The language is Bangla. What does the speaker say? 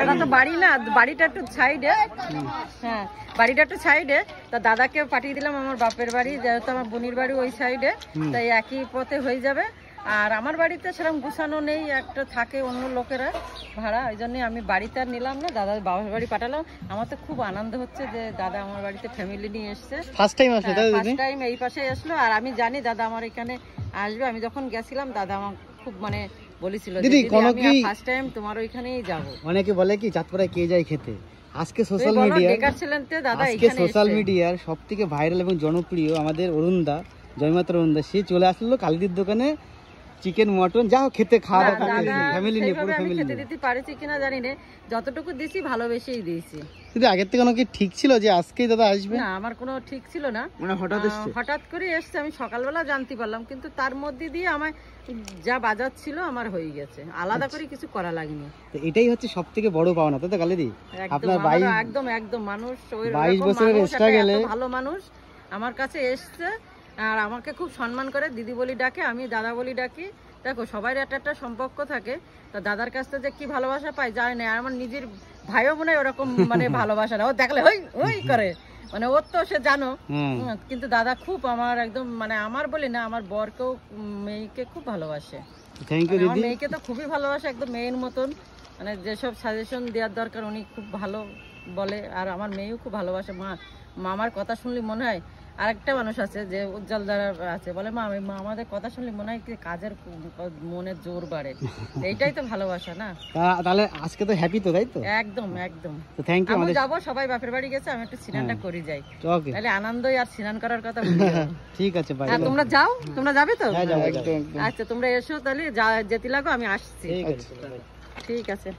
এটা তো বাড়ি না, বাড়িটা একটু সাইডে। হ্যাঁ, বাড়িটা একটু সাইডে। তা দাদাকে পাঠিয়ে দিলাম আমার বাপের বাড়ি, যেহেতু আমার বোনির বাড়ি ওই সাইডে, তাই একই পথে হয়ে যাবে। আর আমার বাড়িতে সেরকম গুছানো নেই, একটা থাকে অন্য লোকেরা ভাড়া, ওই জন্যই আমি বাড়িতে আর নিলাম না, দাদার বাবার বাড়ি পাঠালাম। আমার তো খুব আনন্দ হচ্ছে যে দাদা আমার বাড়িতে ফ্যামিলি নিয়ে এসছে, ফার্স্ট টাইম এই পাশে আসলো। আর আমি জানি দাদা আমার এখানে আসবে, আমি যখন গেছিলাম দাদা আমার খুব মানে বলেছিল দিদি আমি ফার্স্ট টাইম তোমার ওইখানেই যাবো। অনেকে বলে কি চাঁদপুরায় কে যায় খেতে, আজকে সোশ্যাল মিডিয়ার সবথেকে ভাইরাল এবং জনপ্রিয় আমাদের অরুণদা, জয়মাত্রা অরুণদা, সে চলে আসলো কালিদির দোকানে চিকেন মটন যা খেতে খাওয়া ফ্যামিলি নিয়ে, পুরো ফ্যামিলি খেতে দিতে পারেছি কিনা জানি না, যতটুকু দিছি ভালোবেসেই দিয়েছি। কিন্তু আগের থেকে কি ঠিক ছিল যে আজকেই দাদা আসবে? না, আমার কোনো ঠিক ছিল না, মানে হঠাৎ করে এসছে, আমি সকালবেলা জানতে পারলাম, কিন্তু তার মধ্যে দিয়ে আমার যা বাজার ছিল আমার হয়ে গেছে, আলাদা করে কিছু করা লাগেনি। এটাই হচ্ছে সবথেকে বড় পাওনা, তাই তো কালিদি? আপনার একদম মানুষ 22 বছরের স্ট্রাগলে ভালো মানুষ আমার কাছে এসছে, আর আমাকে খুব সম্মান করে, দিদি বলি ডাকে, আমি দাদা বলি ডাকি। দেখো সবাই একটা সম্পর্ক থাকে, তা দাদার কাছ থেকে কি ভালোবাসা পাই যায় না, আর আমার নিজের ভাইও মনে হয় ওরকম মানে ভালোবাসা না, ও দেখলে হই হই করে, মানে ওর তো সে জানো। কিন্তু দাদা খুব আমার একদম মানে আমার বলি না, আমার বরকেও মেয়েকে খুব ভালোবাসে। আমার মেয়েকে তো খুবই ভালোবাসে, একদম মেয়ের মতন, মানে যেসব সাজেশন দেওয়ার দরকার উনি খুব ভালো বলে, আর আমার মেয়েও খুব ভালোবাসে। মামার কথা শুনলে মনে হয়, আরেকটা মানুষ আছে যে উজ্জ্বল দ্বারা আছে, বলে মা আমাদের কথা শুনলে মনে হয় কি কাজের মনে জোর বাড়ে, এইটাই তো ভালোবাসা না? তাহলে আজকে তো হ্যাপি তো, তাই তো? একদম একদম। তো থ্যাংক ইউ। আমি যাবো, সবাই বাপের বাড়ি গেছে, আমি একটু স্নানটা করে যাই, তাহলে আনন্দই আর স্নান করার কথা। ঠিক আছে ভাই, তোমরা যাও, তোমরা যাবে তো? হ্যাঁ, যাবো। আচ্ছা তোমরা এসো, তাহলে যেতে লাগো, আমি আসছি। ঠিক আছে।